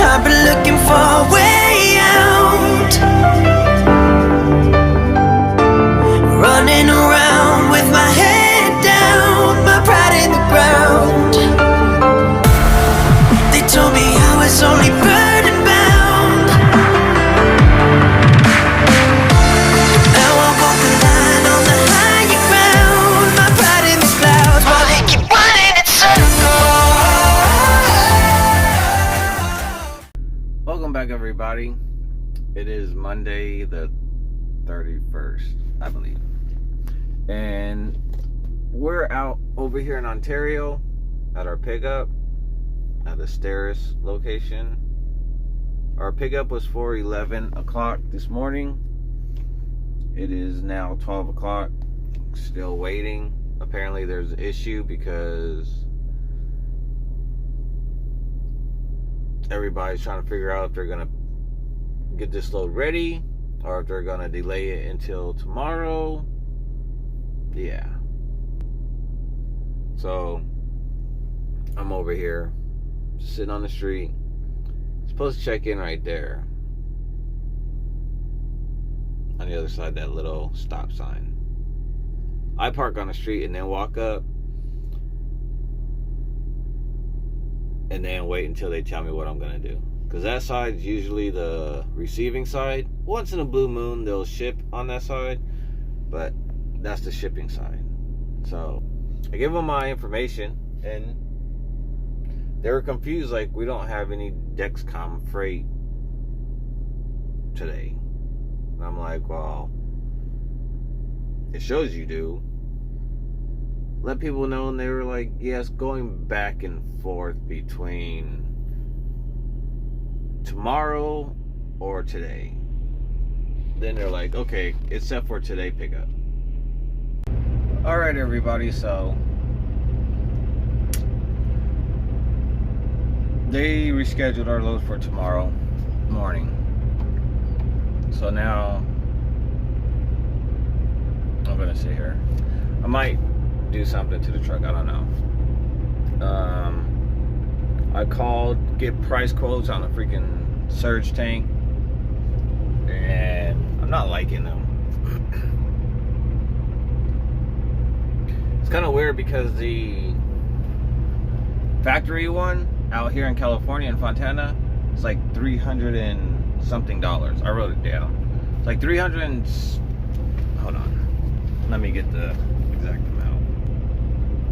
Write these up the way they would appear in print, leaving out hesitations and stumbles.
I've been looking for a way out, running around with my head down, my pride in the ground. They told me I was only burden bound. Now I walk the line on the higher ground, my pride in the clouds, while they keep running in circles. Welcome back, everybody. It is Monday the 31st, I believe. And we're out over here in Ontario at our pickup at the Steris location. Our pickup was for 11 o'clock this morning. It is now 12 o'clock. Still waiting. Apparently there's an issue because everybody's trying to figure out if they're going to get this load ready or if they're going to delay it until tomorrow. Yeah. So I'm over here sitting on the street. Supposed to check in right there on the other side of that little stop sign. I park on the street and then walk up and then wait until they tell me what I'm gonna do, because that side's usually the receiving side. Once in a blue moon they'll ship on that side, but that's the shipping side. So I give them my information and they were confused, like, we don't have any Dexcom freight today. And I'm like, well, it shows you do. Let people know. And they were like, yes, going back and forth between tomorrow or today. Then they're like, okay, it's set for today pickup. Alright, everybody, so they rescheduled our load for tomorrow morning. So now I'm gonna sit here. I might do something to the truck, I don't know. I called, get price quotes on a freaking surge tank, and I'm not liking them. It's kind of weird because the factory one out here in California in Fontana, it's like $300 and something. I wrote it down. It's like 300 and... Hold on. Let me get the exact amount.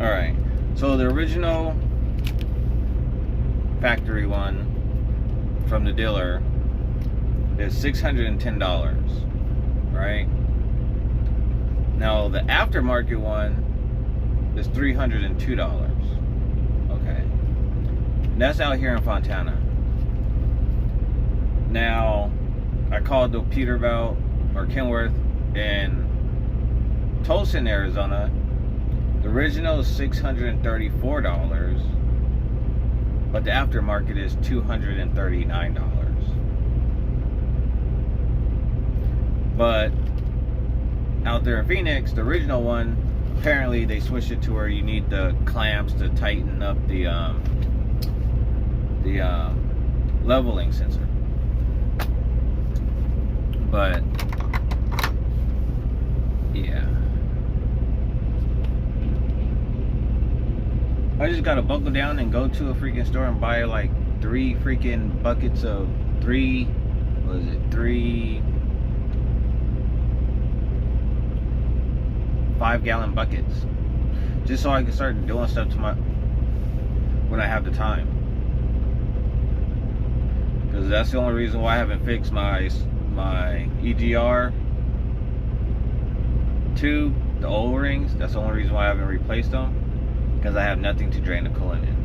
Alright. So the original factory one from the dealer is $610. Right? Now the aftermarket one is $302. Okay. And that's out here in Fontana. Now, I called the Peterbilt or Kenworth in Tolson, Arizona. The original is $634, but the aftermarket is $239. But out there in Phoenix, the original one, apparently they switched it to where you need the clamps to tighten up the leveling sensor. But yeah, I just gotta buckle down and go to a freaking store and buy like 3 freaking buckets of 3 5-gallon buckets, just so I can start doing stuff to my when I have the time. Because that's the only reason why I haven't fixed my EGR tube, the O-rings. That's the only reason why I haven't replaced them, because I have nothing to drain the coolant in.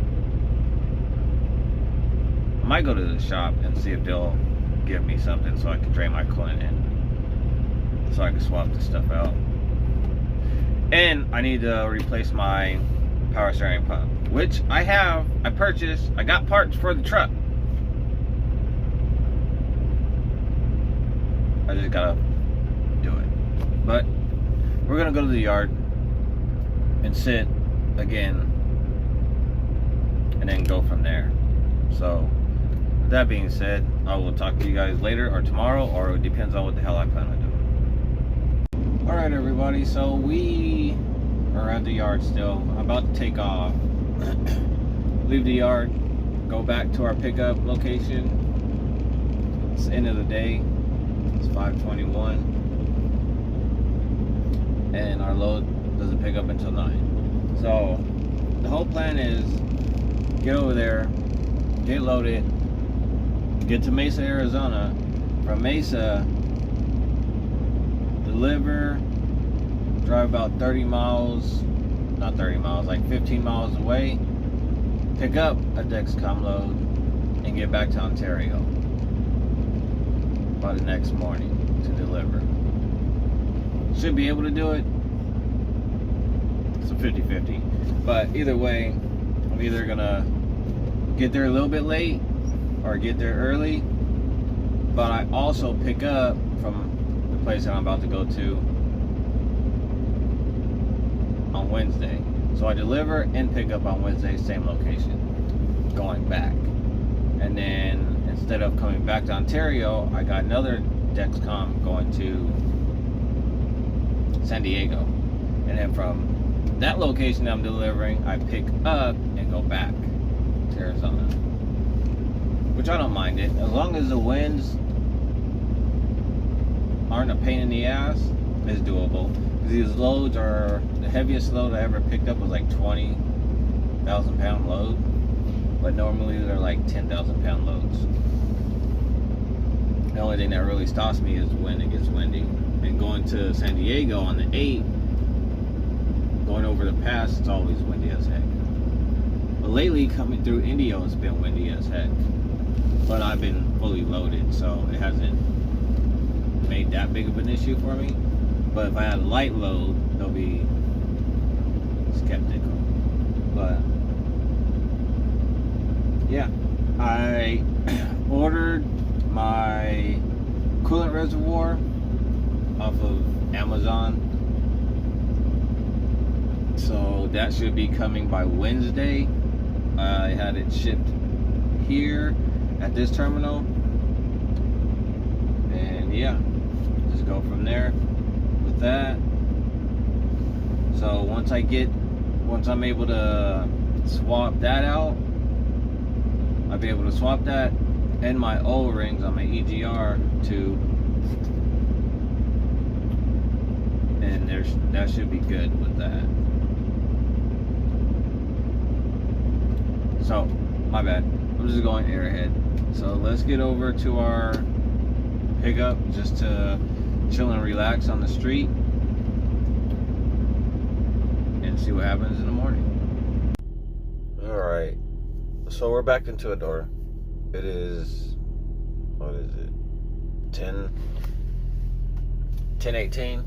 I might go to the shop and see if they'll give me something so I can drain my coolant in, so I can swap this stuff out. And I need to replace my power steering pump, which I purchased. I got parts for the truck. I just gotta do it. But we're gonna go to the yard and sit again and then go from there. So that being said, I will talk to you guys later or tomorrow, or it depends on what the hell I plan on doing. Alright everybody, so we are at the yard still. I'm about to take off. Leave the yard, go back to our pickup location. It's the end of the day. It's 5:21. And our load doesn't pick up until 9. So the whole plan is get over there, get loaded, get to Mesa, Arizona. From Mesa, deliver, drive about 30 miles, not 30 miles, like 15 miles away, pick up a Dexcom load, and get back to Ontario by the next morning to deliver. Should be able to do it. It's a 50-50. But either way, I'm either gonna get there a little bit late or get there early. But I also pick up from the place that I'm about to go to on Wednesday. So I deliver and pick up on Wednesday, same location, going back. And then instead of coming back to Ontario, I got another Dexcom going to San Diego. And then from that location I'm delivering, I pick up and go back to Arizona. Which I don't mind it. As long as the winds aren't a pain in the ass, it's doable. These loads are, the heaviest load I ever picked up was like 20,000 pound load. But normally they're like 10,000 pound loads. The only thing that really stops me is when it gets windy. And going to San Diego on the 8th, going over the pass, it's always windy as heck. But lately, coming through Indio, it's been windy as heck. But I've been fully loaded, so it hasn't made that big of an issue for me. But if I had a light load, they'll be skeptical. But yeah, I ordered my coolant reservoir off of Amazon, so that should be coming by Wednesday. I had it shipped here at this terminal, and yeah, just go from there with that. So once I'm able to swap that out, I'll be able to swap that and my O-rings on my EGR tube, and that should be good with that. So, my bad. I'm just going airhead. So let's get over to our pickup just to chill and relax on the street and see what happens in the morning. Alright. So we're back in Tuador. It is, what is it? 10:18.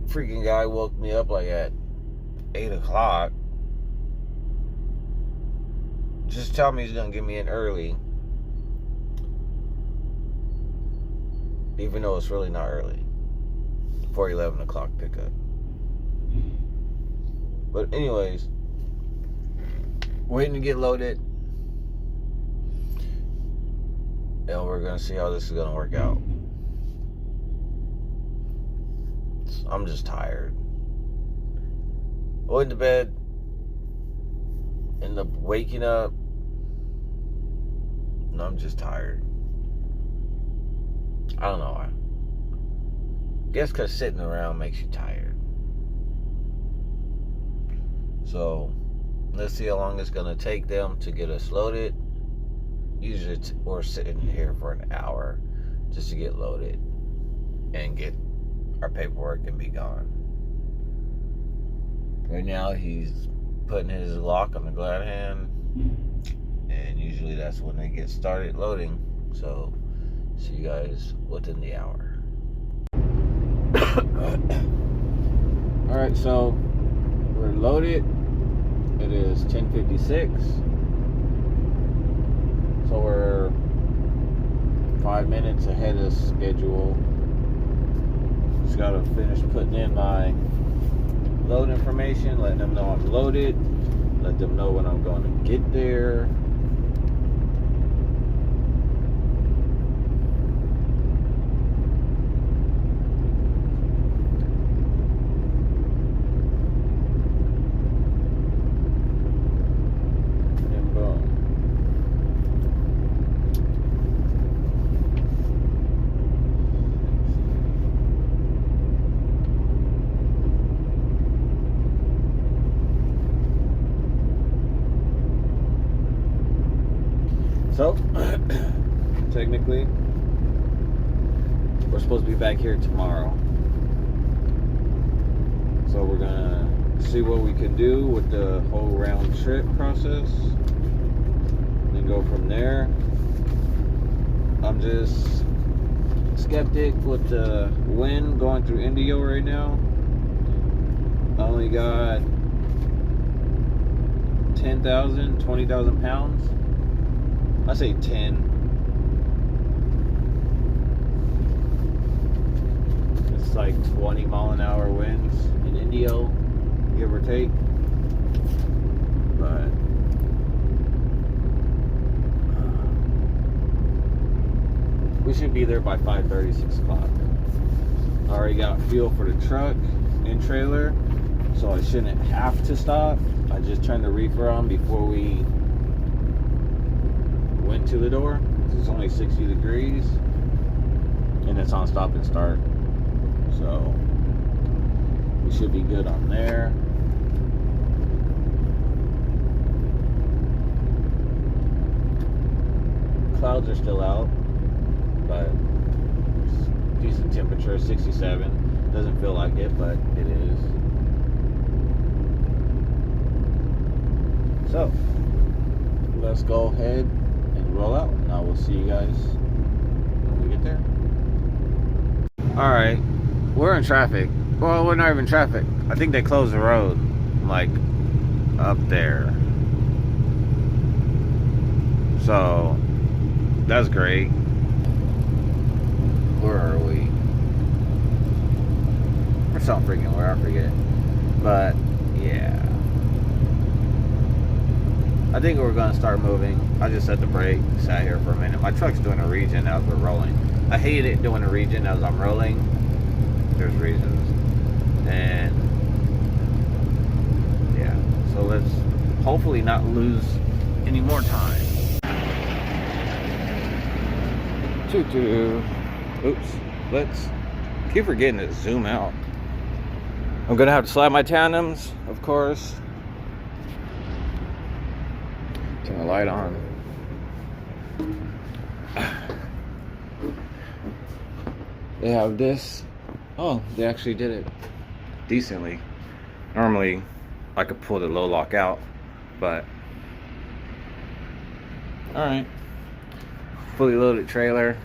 Freaking guy woke me up like at 8 o'clock. Just tell me he's gonna get me in early, even though it's really not early, for 11 o'clock pickup. But anyways, waiting to get loaded, and we're gonna see how this is gonna work out. I'm just tired. I went to bed, ended up waking up, and I'm just tired. I don't know why. Guess because sitting around makes you tired. So let's see how long it's gonna take them to get us loaded. Usually we're sitting here for an hour just to get loaded and get our paperwork and be gone. Right now he's putting his lock on the glad hand, and usually that's when they get started loading. So see you guys within the hour. Alright, so we're loaded. It is 10:56. So we're 5 minutes ahead of schedule. Just gotta finish putting in my load information, letting them know I'm loaded, let them know when I'm going to get there, So, technically, we're supposed to be back here tomorrow. So we're gonna see what we can do with the whole round trip process. Then go from there. I'm just skeptic with the wind going through Indio right now. I only got 10,000, 20,000 pounds. I say 10. It's like 20 mile an hour winds in Indio, give or take. But we should be there by 5:30, 6 o'clock. I already got fuel for the truck and trailer, so I shouldn't have to stop. I just turned the reefer on before we went to the door. It's only 60 degrees and it's on stop and start, so we should be good on there. Clouds are still out, but it's decent temperature, 67. Doesn't feel like it, but it is. So let's go ahead and roll out, and I will see you guys when we get there. All right, we're in traffic. Well, we're not even in traffic. I think they closed the road, like up there. So that's great. Where are we? Or something freaking where, I forget. But yeah, I think we're gonna start moving. I just set the brake, sat here for a minute. My truck's doing a regen as we're rolling. I hate it doing a regen as I'm rolling. There's reasons. And yeah, so let's hopefully not lose any more time. Oops, let's keep forgetting to zoom out. I'm gonna have to slide my tandems, of course. Turn the light on. They have this. Oh, they actually did it decently. Normally, I could pull the low lock out, but all right. Fully loaded trailer.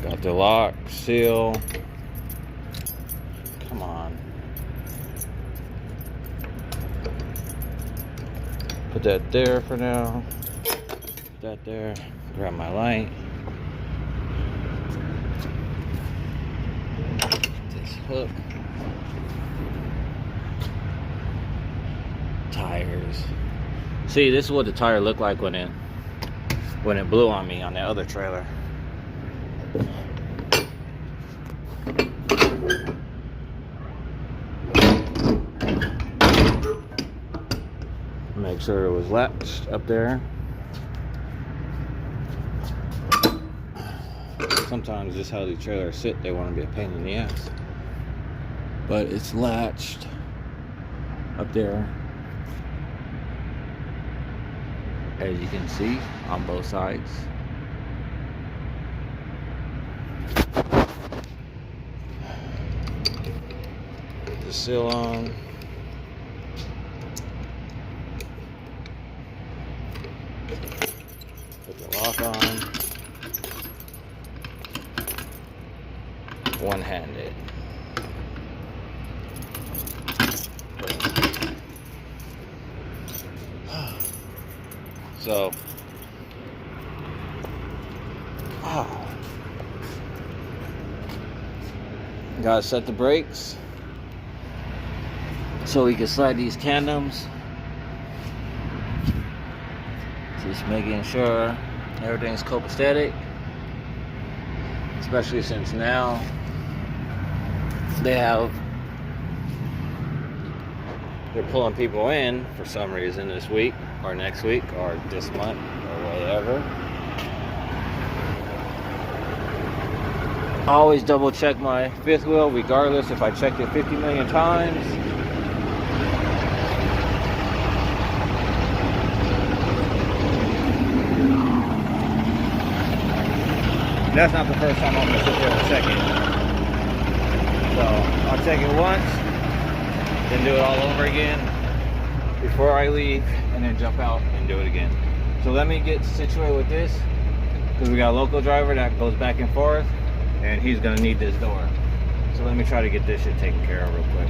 Got the lock, seal. Come on. Put that there for now. Put that there. Grab my light. This hook. Tires. See, this is what the tire looked like when it blew on me on the other trailer. Make sure it was latched up there. Sometimes just how these trailers sit, they want to be a pain in the ass. But it's latched up there, as you can see, on both sides. The seal on. Put the lock on. One-handed. So, gotta set the brakes so we can slide these tandems. Just making sure everything's copacetic, especially since now they're pulling people in for some reason this week or next week or this month or whatever. I always double check my fifth wheel regardless if I checked it 50 million times. that's not the first time I'm gonna sit there and check it. So I'll check it once, then do it all over again before I leave, and then jump out and do it again. So let me get situated with this, because we got a local driver that goes back and forth, and he's gonna need this door. So let me try to get this shit taken care of real quick.